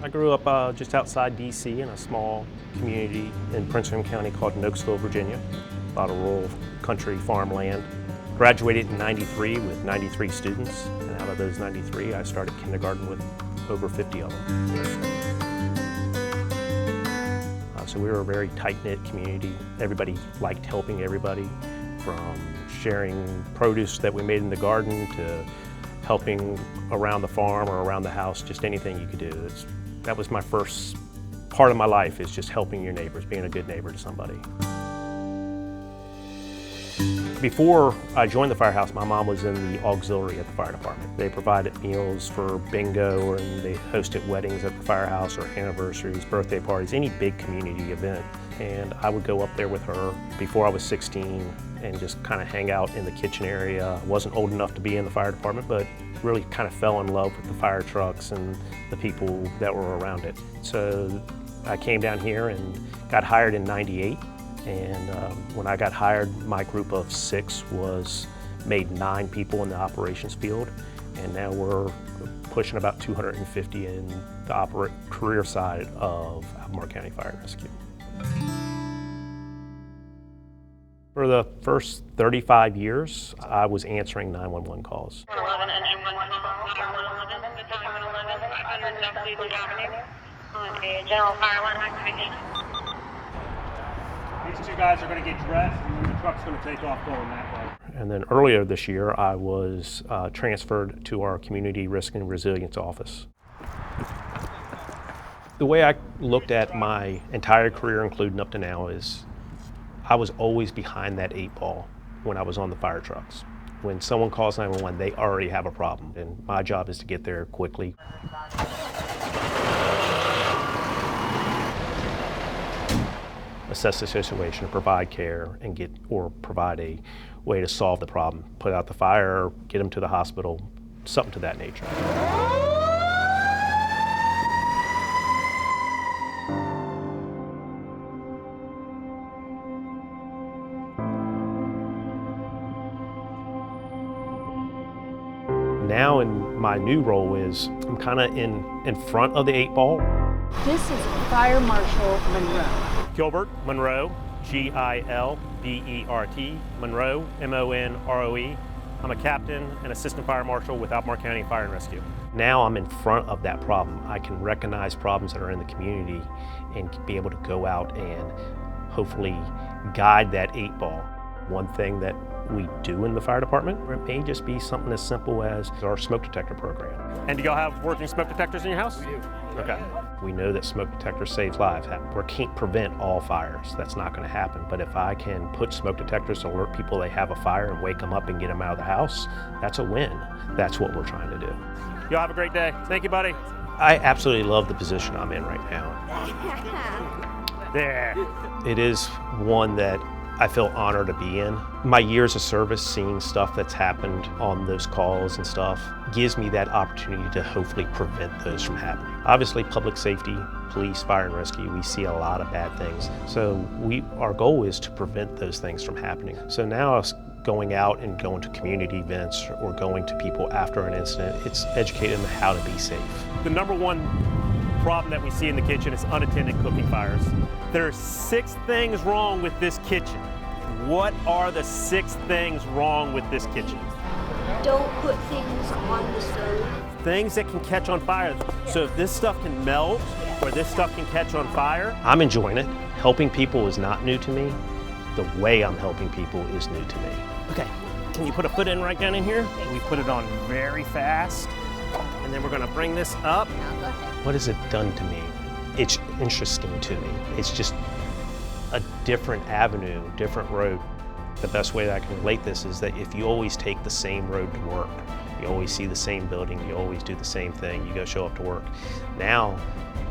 I grew up just outside D.C. in a small community in Prince William County called Nokesville, Virginia. A lot of rural country farmland. Graduated in '93 with 93 students, and out of those 93, I started kindergarten with over 50 of them. So we were a very tight-knit community. Everybody liked helping everybody, from sharing produce that we made in the garden to helping around the farm or around the house, just anything you could do. That was my first part of my life, is just helping your neighbors, being a good neighbor to somebody. Before I joined the firehouse, my mom was in the auxiliary at the fire department. They provided meals for bingo, and they hosted weddings at the firehouse, or anniversaries, birthday parties, any big community event. And I would go up there with her before I was 16 and just kind of hang out in the kitchen area. I wasn't old enough to be in the fire department, but really kind of fell in love with the fire trucks and the people that were around it. So I came down here and got hired in '98. And when I got hired, my group of 6 made 9 people in the operations field, and now we're pushing about 250 in the career side of Albemarle County Fire and Rescue. For the first 35 years, I was answering 911 calls. 11 engine 111, on a general fire alarm activation. These 2 guys are going to get dressed, and then the truck's going to take off going that way. And then earlier this year, I was transferred to our Community Risk and Resilience Office. The way I looked at my entire career, including up to now, is I was always behind that 8 ball when I was on the fire trucks. When someone calls 911, they already have a problem, and my job is to get there quickly. Assess the situation, provide care, and provide a way to solve the problem. Put out the fire, get them to the hospital, something to that nature. Now in my new role is I'm kind of in front of the 8 ball. This is Fire Marshal Monroe. Gilbert Monroe, G-I-L-B-E-R-T, Monroe, M-O-N-R-O-E. I'm a captain and assistant fire marshal with Albemarle County Fire and Rescue. Now I'm in front of that problem. I can recognize problems that are in the community and be able to go out and hopefully guide that 8 ball. One thing that we do in the fire department, or it may just be something as simple as our smoke detector program. And do y'all have working smoke detectors in your house? We do. Okay. We know that smoke detectors save lives. We can't prevent all fires. That's not going to happen. But if I can put smoke detectors to alert people they have a fire and wake them up and get them out of the house, that's a win. That's what we're trying to do. Y'all have a great day. Thank you, buddy. I absolutely love the position I'm in right now. There. It is one that I feel honored to be in. My years of service, seeing stuff that's happened on those calls and stuff, gives me that opportunity to hopefully prevent those from happening. Obviously, public safety, police, fire and rescue, we see a lot of bad things. So our goal is to prevent those things from happening. So now us going out and going to community events or going to people after an incident, it's educating them how to be safe. The number one problem that we see in the kitchen is unattended cooking fires. There are 6 things wrong with this kitchen. What are the 6 things wrong with this kitchen? Don't put things on the stove. Things that can catch on fire. So if this stuff can melt or this stuff can catch on fire, I'm enjoying it. Helping people is not new to me. The way I'm helping people is new to me. Okay, can you put a foot in right down in here? We put it on very fast, and then we're gonna bring this up. What has it done to me? It's interesting to me. It's just a different avenue, different road. The best way that I can relate this is that if you always take the same road to work, you always see the same building, you always do the same thing, you go show up to work. Now,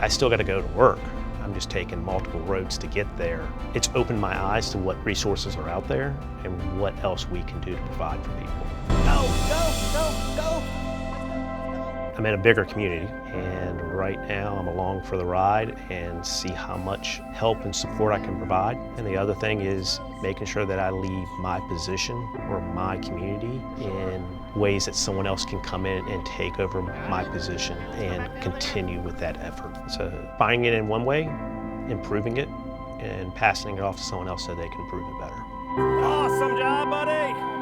I still gotta go to work. I'm just taking multiple roads to get there. It's opened my eyes to what resources are out there and what else we can do to provide for people. Go, go, go, go! I'm in a bigger community, and right now I'm along for the ride and see how much help and support I can provide. And the other thing is making sure that I leave my position or my community in ways that someone else can come in and take over my position and continue with that effort. So finding it in one way, improving it, and passing it off to someone else so they can improve it better. Awesome job, buddy.